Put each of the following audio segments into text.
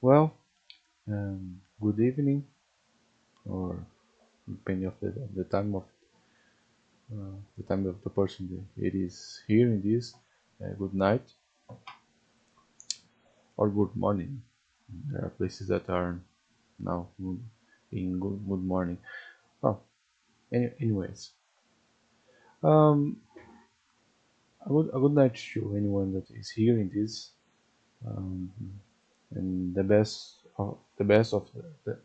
Well, good evening, or depending of the time of the person that it is hearing this. Good night or good morning. There are places that are now in good morning. Oh, anyways, um, a good night to anyone that is hearing this. Um, and the best of the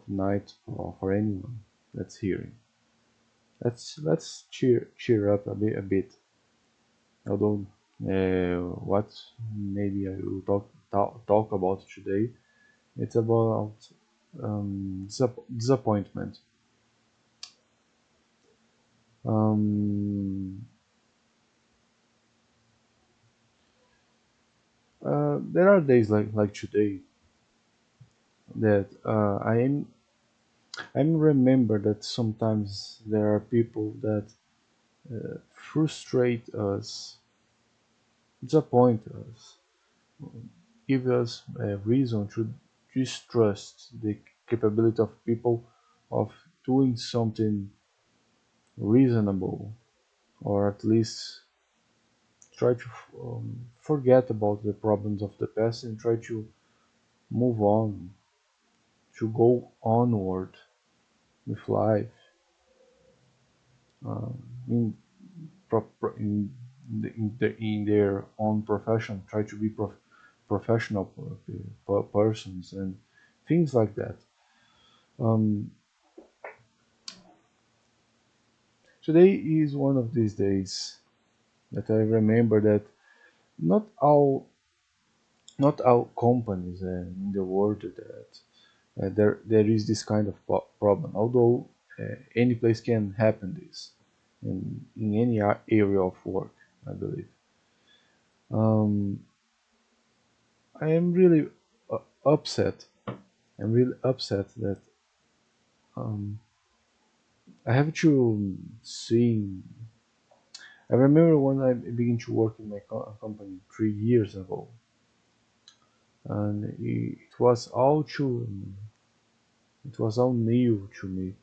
night for anyone that's hearing. Let's cheer up a bit. Although what maybe I will talk about today, it's about disappointment. Um, there are days like today that I'm remember that sometimes there are people that frustrate us, disappoint us, give us a reason to distrust the capability of people of doing something reasonable, or at least try to forget about the problems of the past and try to move on, to go onward with life in, in their own profession, try to be professional persons and things like that. Um, Today is one of these days that I remember that not all not all companies in the world that there is this kind of problem. Although any place can happen this in any area of work, I believe. Um, I am really upset. I'm really upset that um, I have to see. I remember when I began to work in my company 3 years ago, and it was all new to me.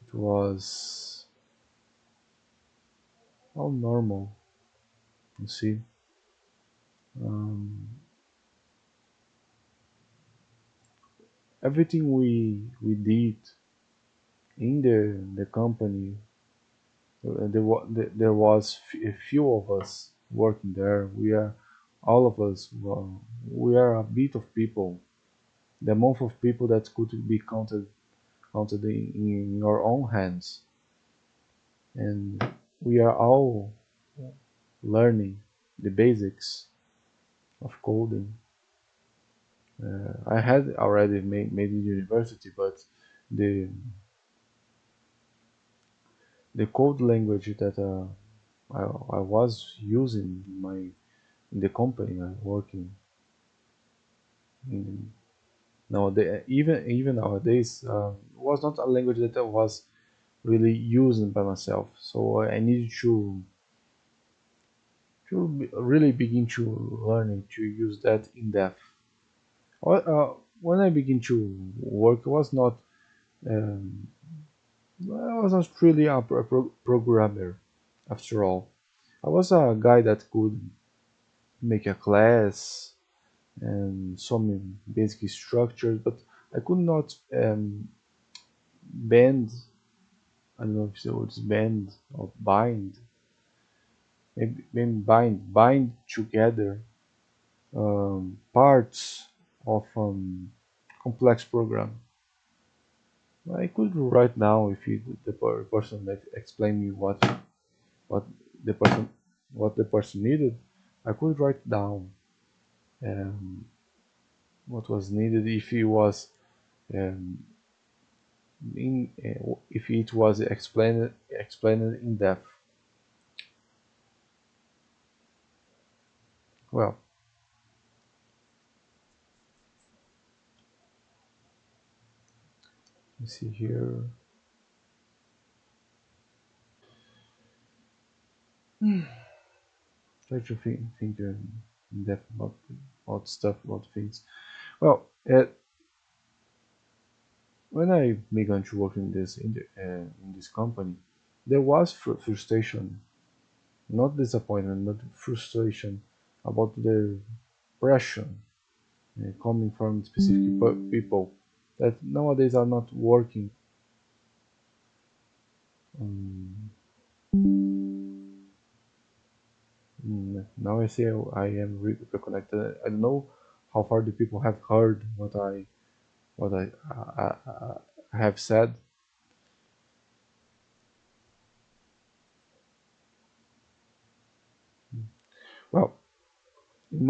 It was all normal, you see. Um, Everything we did in the company, there was a few of us working there. We are all of us. Well, we are a bit of people. The amount of people that could be counted in your own hands, and we are all learning the basics of coding. I had already made in university, but the the code language that I was using in the company I working in nowadays, even nowadays, was not a language that I was really using by myself. So I needed to really begin to learning to use that in depth. When I begin to work, it was not um, I was not really a programmer after all. I was a guy that could make a class and some basic structures, but I could not bend. I don't know if the word is bend or bind. Maybe bind together parts of complex program. I could write now if the person that explain me what the person what the person needed. I could write down um, what was needed if it was um, if it was explained in depth. Well, let's see here. Try to think. in depth about stuff, about things. Well, when I began to work in this company, there was frustration, not disappointment, but frustration about the pressure coming from specific people that nowadays are not working. Um, Now I say I am reconnected. I don't know how far the people have heard what I have said. Well, in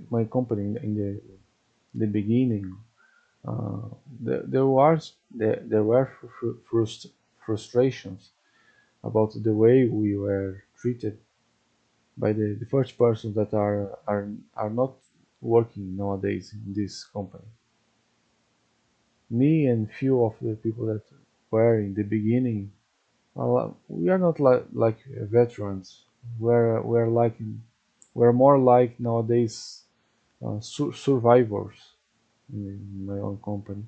my company in the beginning, there were frustrations about the way we were treated by the first persons that are not working nowadays in this company. Me and few of the people that were in the beginning, we are not like veterans. We're more like nowadays survivors in my own company.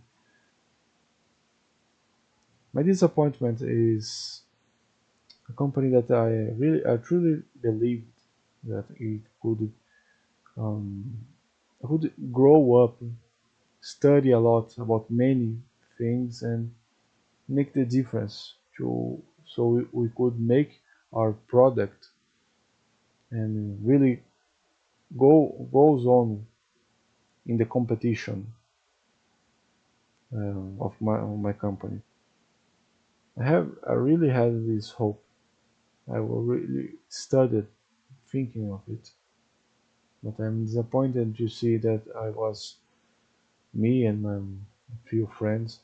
My disappointment is a company that I truly believed that it um, could grow up, study a lot about many things, and make the difference to so we could make our product and really goes on in the competition of my company. I really had this hope. I will really studied thinking of it, but I'm disappointed to see that I was me and my few friends.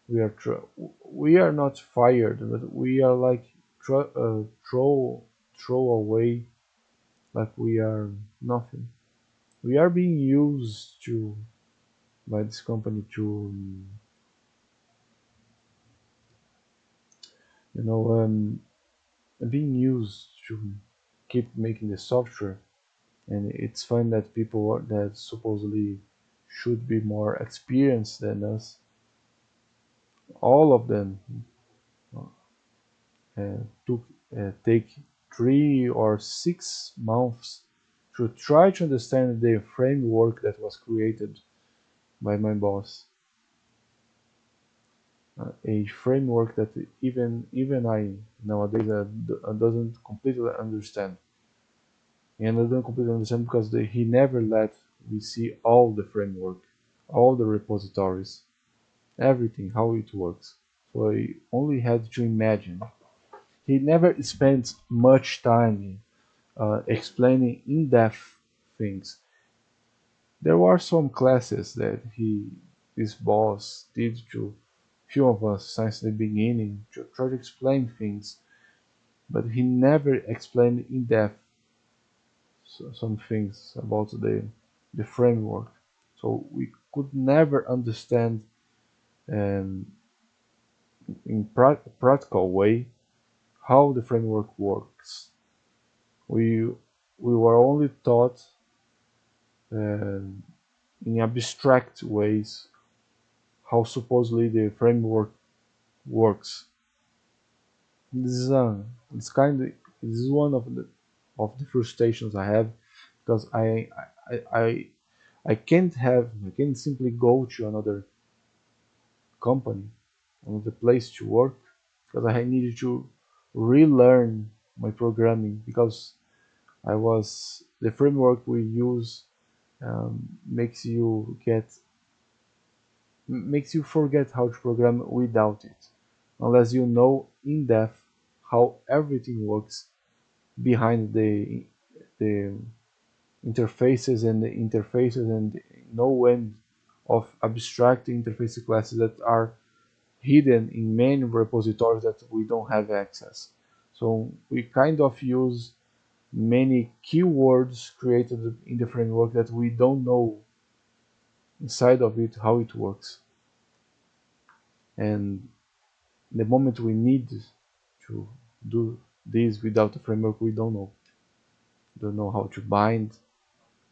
We are not fired, but we are like throw away like we are nothing. We are being used to by this company to you know being used to keep making the software, and it's fun that that supposedly should be more experienced than us, all of them took take 3 or 6 months to try to understand the framework that was created by my boss, a framework that even I nowadays doesn't completely understand. And I don't completely understand because he never let me see all the framework, all the repositories, everything, how it works. So I only had to imagine. He never spent much time explaining in depth things. There were some classes that his boss, did to few of us since the beginning to try to explain things, but he never explained in depth some things about the framework. So we could never understand um, in practical way how the framework works. We we were only taught in abstract ways how supposedly the framework works. This is it's kind of this is one of the frustrations I have because I I I can't simply go to another company, another place to work because I needed to relearn my programming because I was the framework we use makes you forget how to program without it, unless you know in depth how everything works behind the interfaces and no end of abstract interface classes that are hidden in many repositories that we don't have access. So we kind of use many keywords created in the framework that we don't know inside of it how it works. And the moment we need to do this without a framework, we don't know. don't know how to bind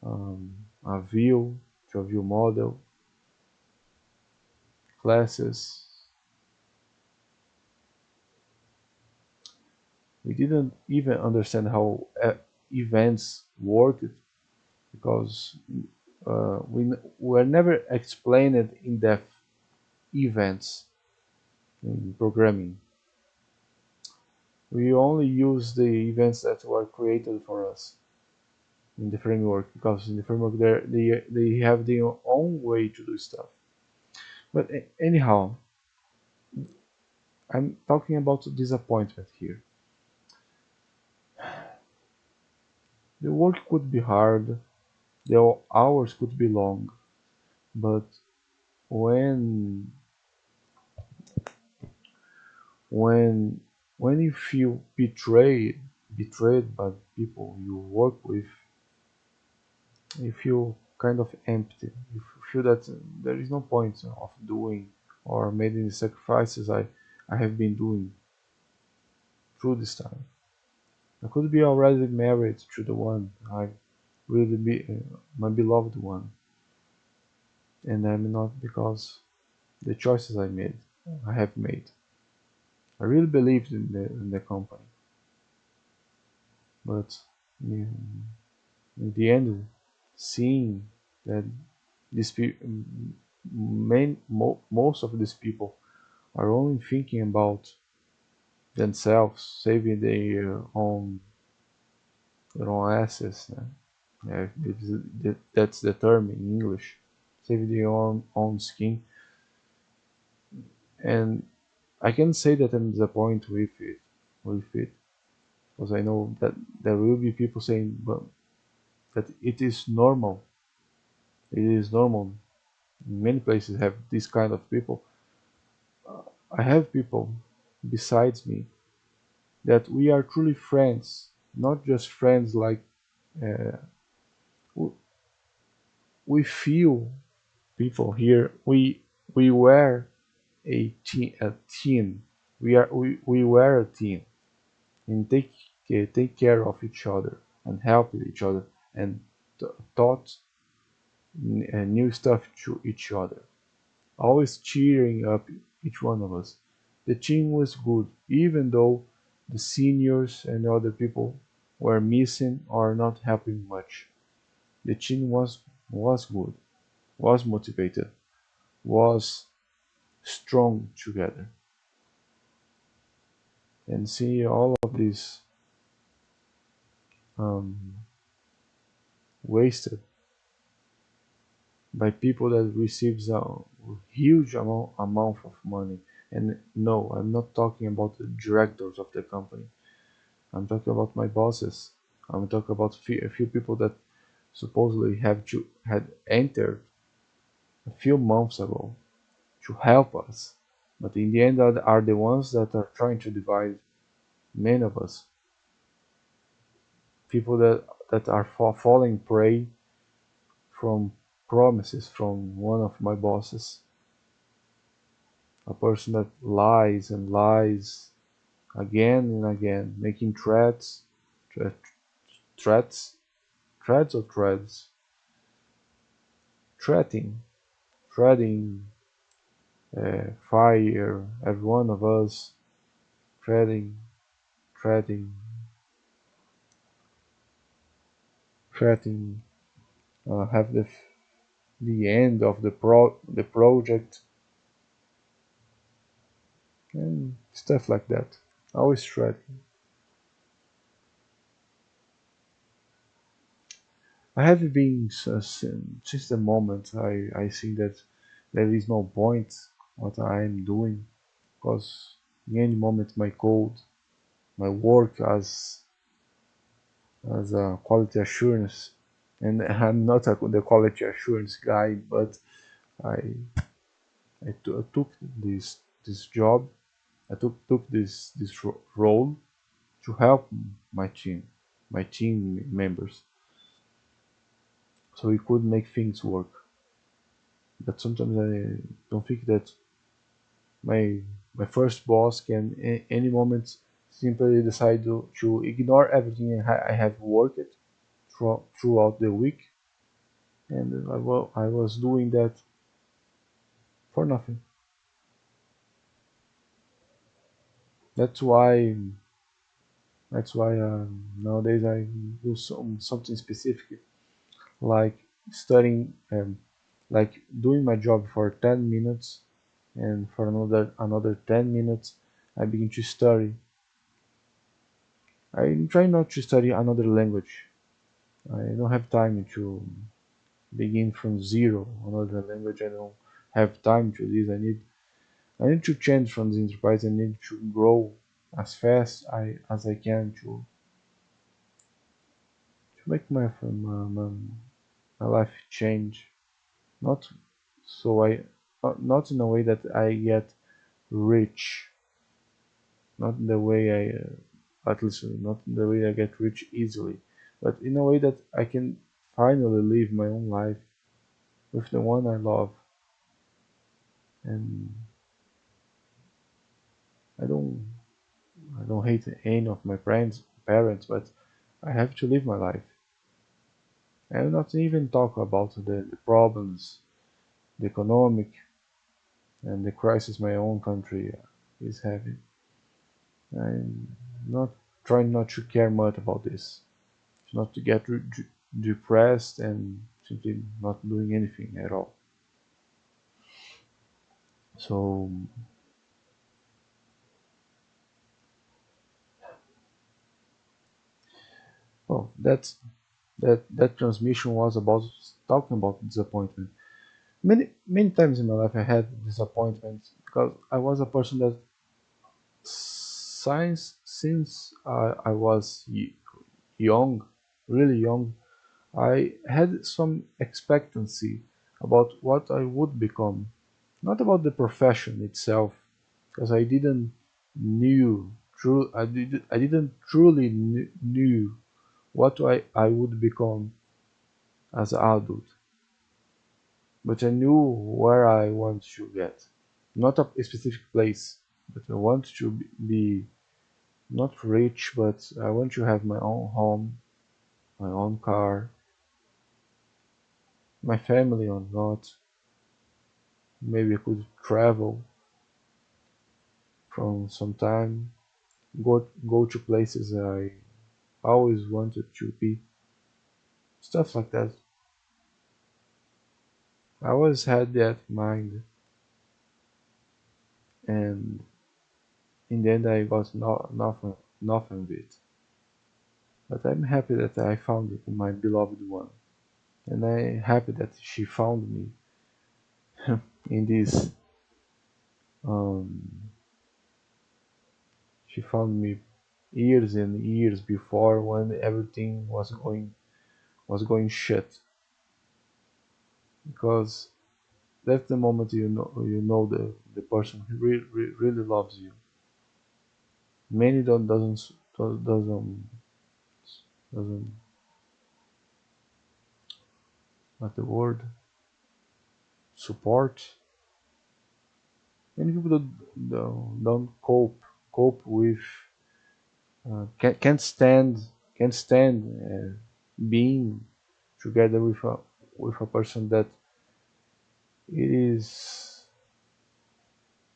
um, a view to a view model, classes. We didn't even understand how events worked because we were never explained in depth events in programming. We only use the events that were created for us in the framework because in the framework they have their own way to do stuff. But anyhow, I'm talking about disappointment here. The work could be hard, the hours could be long, but when when when you feel betrayed by people you work with, you feel kind of empty. You feel that there is no point of doing or making the sacrifices I have been doing through this time. I could be already married to the one I really be my beloved one, and I'm not because the choices I have made. I really believed in the company, but in the end, seeing that these people, most of these people are only thinking about themselves, saving their own assets. Yeah, that's the term in English, saving their own skin. And I can say that I'm disappointed with it, because I know that there will be people saying, but that it is normal. It is normal. Many places have this kind of people. I have people besides me that we are truly friends, not just friends like uh, we feel people here. We were a team. We were a team and take care of each other and help each other and taught new stuff to each other, always cheering up each one of us. The team was good, even though the seniors and other people were missing or not helping much. The team was good, was motivated, was strong together. And see all of this um, wasted by people that receives a huge amount of money. And no, I'm not talking about the directors of the company. I'm talking about my bosses. I'm talking about a few people that supposedly had entered a few months ago to help us, but in the end are the ones that are trying to divide many of us. People that are falling prey from promises from one of my bosses, a person that lies and lies again and again, making thre- threats, threats or threads, threatening, threatening fire every one of us, threatening, threatening, threatening, have the end of the project and stuff like that. Always threatening. I have been since the moment I see that there is no point what I am doing, because in any moment my code, my work as a quality assurance, and I'm not the quality assurance guy, but I I took this job, took this role to help my team members, so we could make things work. But sometimes I don't think that my my first boss can any moment simply decide to ignore everything I have worked throughout the week, and I was doing that for nothing. That's why nowadays I do something specific, like studying, like doing my job for 10 minutes, and for another 10 minutes I begin to study. I try not to study another language. I don't have time to begin from zero another language. I don't have time to this. I need to change from the enterprise. I need to grow as fast as I can to make my life change. Not so I not in a way that I get rich, not in the way at least not in the way I get rich easily, but in a way that I can finally live my own life with the one I love. And I don't I don't hate any of my parents, but I have to live my life. I will not even talk about the problems, the economic and the crisis my own country is having. I'm not trying not to care much about this, not to get depressed and simply not doing anything at all. So, well, that transmission was about talking about disappointment. Many times in my life I had disappointments because I was a person that since I was young, really young, I had some expectancy about what I would become, not about the profession itself, because I didn't truly knew what I would become as an adult, but I knew where I want to get, not a specific place, but I want to be not rich, but I want to have my own home, my own car, my family or not. Maybe I could travel from some time, go to places I always wanted to be, stuff like that. I always had that in mind, and in the end I got nothing of it. But I'm happy that I found it in my beloved one, and I'm happy that she found me in this. Um, she found me years and years before when everything was going shit, because that's the moment you know the person who really loves you. Many don't doesn't what the word support. Many people don't cope with can't stand being together with a person that it is,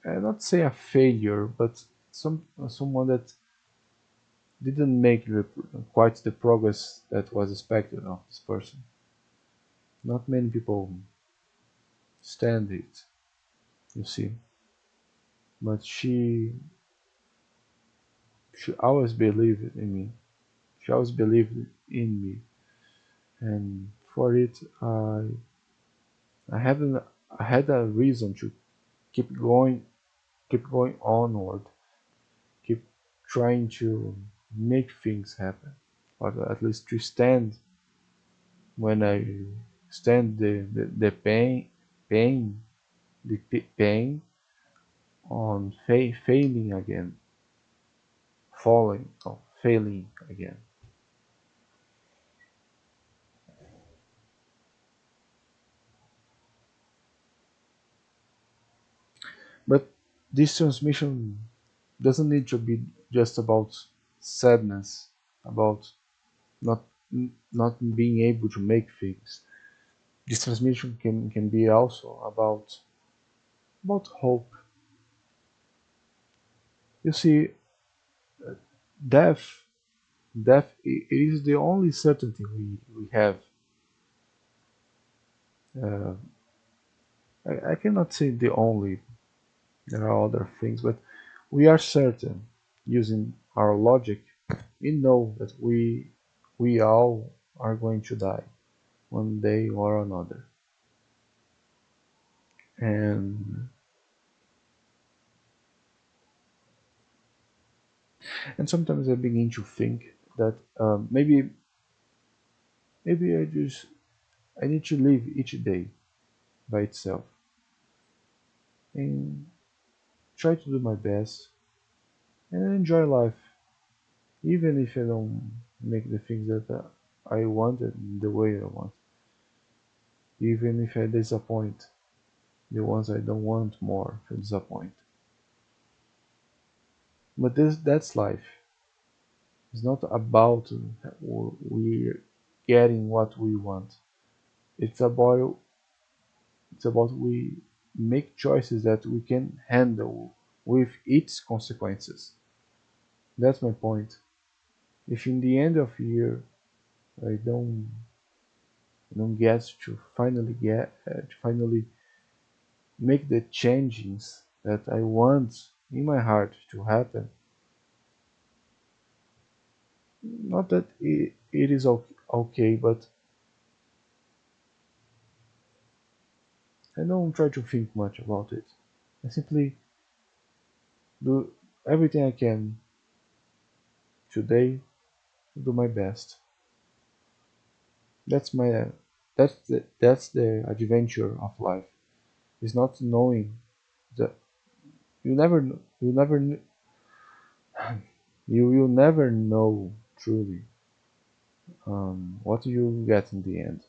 not say a failure, but someone that didn't make quite the progress that was expected of this person. Not many people stand it, you see. But she always believed in me. She always believed in me, and for it, I haven't I had a reason to keep going, keep going onward, keep trying to make things happen, or at least to stand when I stand the pain, the pain on failing again, falling, or failing again. But this transmission doesn't need to be just about sadness, about not not being able to make things. This transmission can be also about hope. You see, death it is the only certainty we have. Uh, I cannot say the only. There are other things, but we are certain using our logic. We know that we all are going to die one day or another, and sometimes I begin to think that maybe I need to live each day by itself and try to do my best and enjoy life, even if I don't make the things that I wanted the way I want, even if I disappoint the ones I don't want more to disappoint. But that's life. It's not about we getting what we want. It's about we make choices that we can handle with its consequences. That's my point. If in the end of year I don't get to finally make the changes that I want in my heart to happen, not that it is okay, but I don't try to think much about it. I simply do everything I can today to do my best. That's my that's the adventure of life. It's not knowing that you never you will never know truly what you get in the end.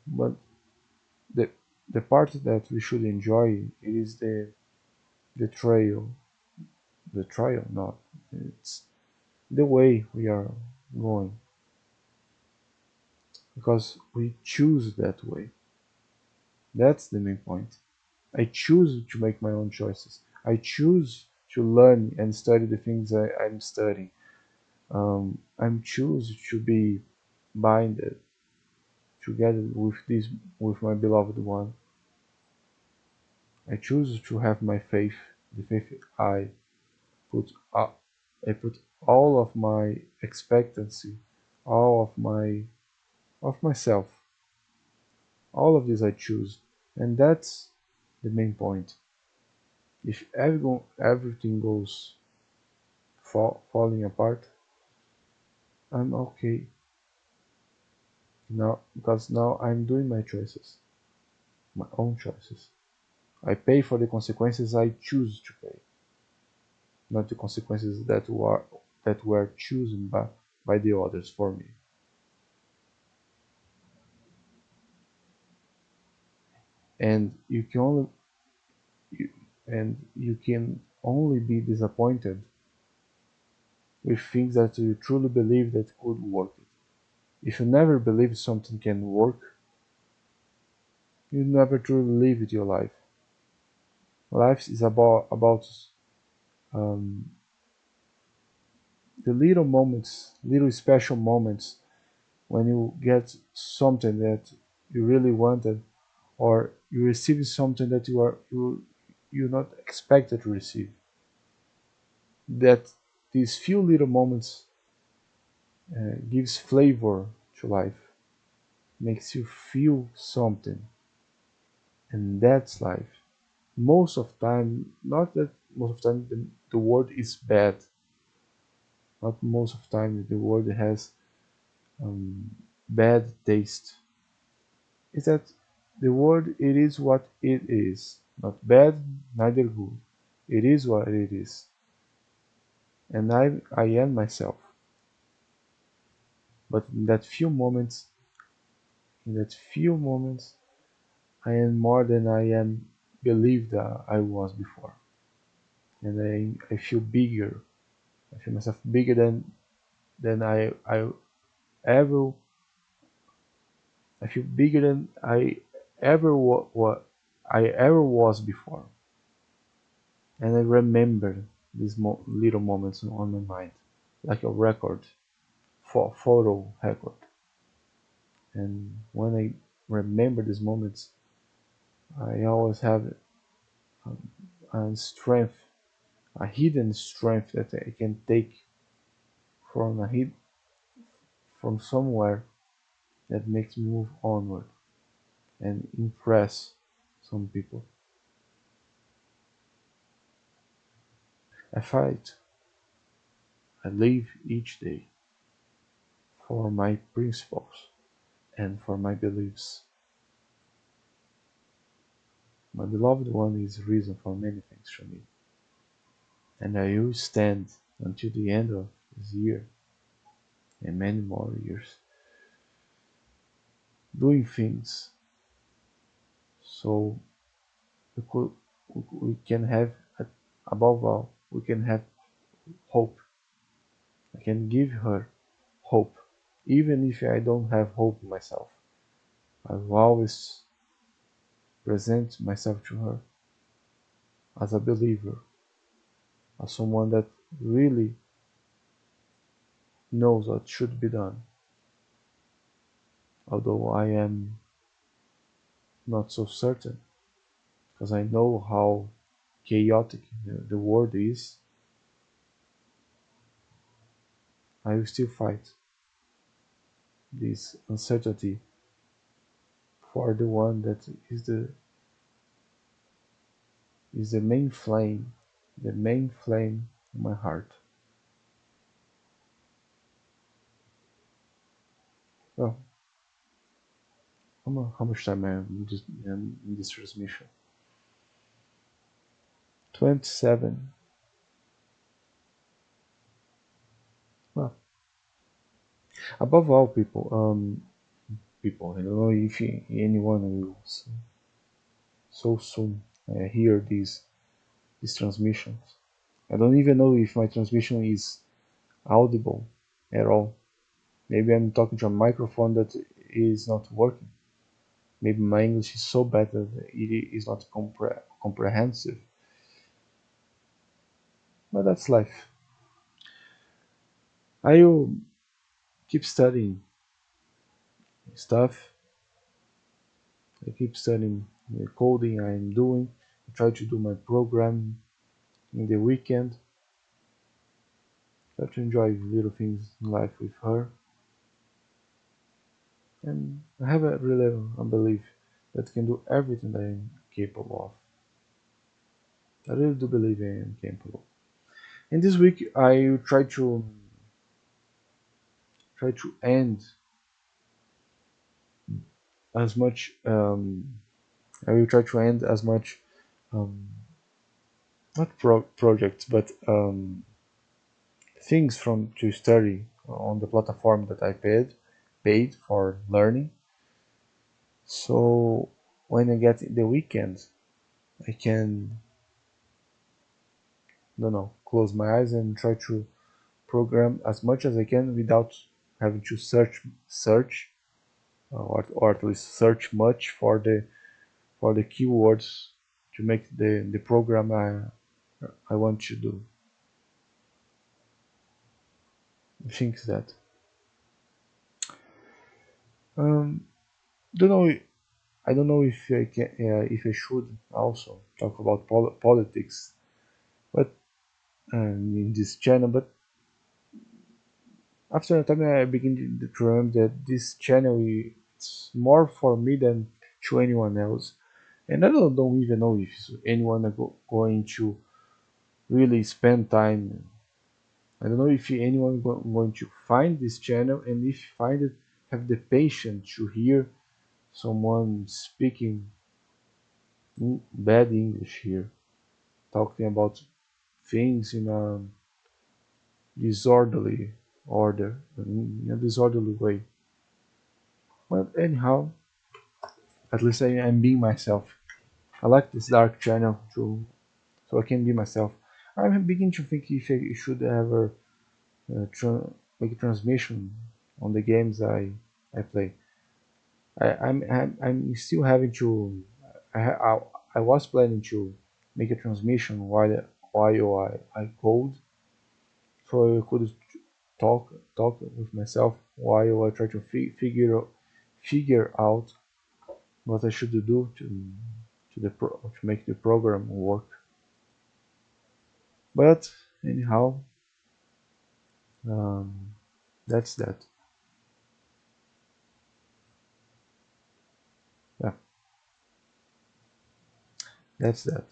But the the part that we should enjoy is the trail, the trial, not it's the way we are going because we choose that way. That's the main point. I choose to make my own choices. I choose to learn and study the things I'm studying. I'm choose to be binded together with my beloved one. I choose to have my faith, the faith put up, I put all of my expectancy, all of myself, all of this I choose, and that's the main point. If everything goes falling apart, I'm okay now because now I'm doing my choices, my own choices. I pay for the consequences I choose to pay, not the consequences that were chosen by the others for me. And you, you can only be disappointed with things that you truly believe that could work. If you never believe something can work, you never truly live it your life. Life is about um, the little moments, little special moments when you get something that you really wanted, or you receive something that you not expected to receive. That these few little moments gives flavor to life, makes you feel something, and that's life. Most of time, not that most of time the world is bad. Not most of time the world has um, bad taste. Is that the world it is what it is, not bad, neither good. It is what it is, and I am myself. But in that few moments, I am more than I am believed I was before, and I feel bigger. I feel myself bigger than I ever I feel bigger than I ever what I ever was before. And I remember these little moments on my mind, like a record, for photo record. And when I remember these moments, I always have a strength, a hidden strength that I can take from from somewhere that makes me move onward and impress some people. I fight, I live each day for my principles and for my beliefs. My beloved one is reason for many things for me, and I will stand until the end of this year and many more years doing things so we, could, we can have, above all, we can have hope. I can give her hope, even if I don't have hope myself. I will always present myself to her as a believer, as someone that really knows what should be done, although I am not so certain, because I know how chaotic the world is. I will still fight this uncertainty for the one that is the main flame in my heart. Well, how much time I am in this transmission? 27. Well, above all, people. I don't know if anyone will so soon hear these transmissions. I don't even know if my transmission is audible at all. Maybe I'm talking to a microphone that is not working. Maybe my English is so bad that it is not comprehensive. But that's life. I will keep studying stuff. I keep studying the coding I'm doing. I try to do my program in the weekend. Try to enjoy little things in life with her. And I have a really a belief that I can do everything that I am capable of. I really do believe I am capable. And this week I try to end as much. I will try to end as much, um, not projects, but things from to study on the platform that I paid for learning. So when I get the weekend, I can, don't know, close my eyes and try to program as much as I can without having to search or at least search much for the keywords to make the program I want to do. I think that. Um, don't know. I don't know if I can, if I should also talk about politics, but in this channel. But after a time, I begin to remember that this channel is more for me than to anyone else, and I don't even know if anyone are going to really spend time. I don't know if anyone going to find this channel, and if find it, have the patience to hear someone speaking bad English here, talking about things in a disorderly order, in a disorderly way. But anyhow, at least I'm being myself. I like this dark channel too, so I can be myself. I'm beginning to think if I should ever make a transmission on the games I play. I'm still having to. I was planning to make a transmission while I code, so I could talk with myself while I try to figure out what I should do to make the program work. But anyhow, um, that's that. Yeah, that's that.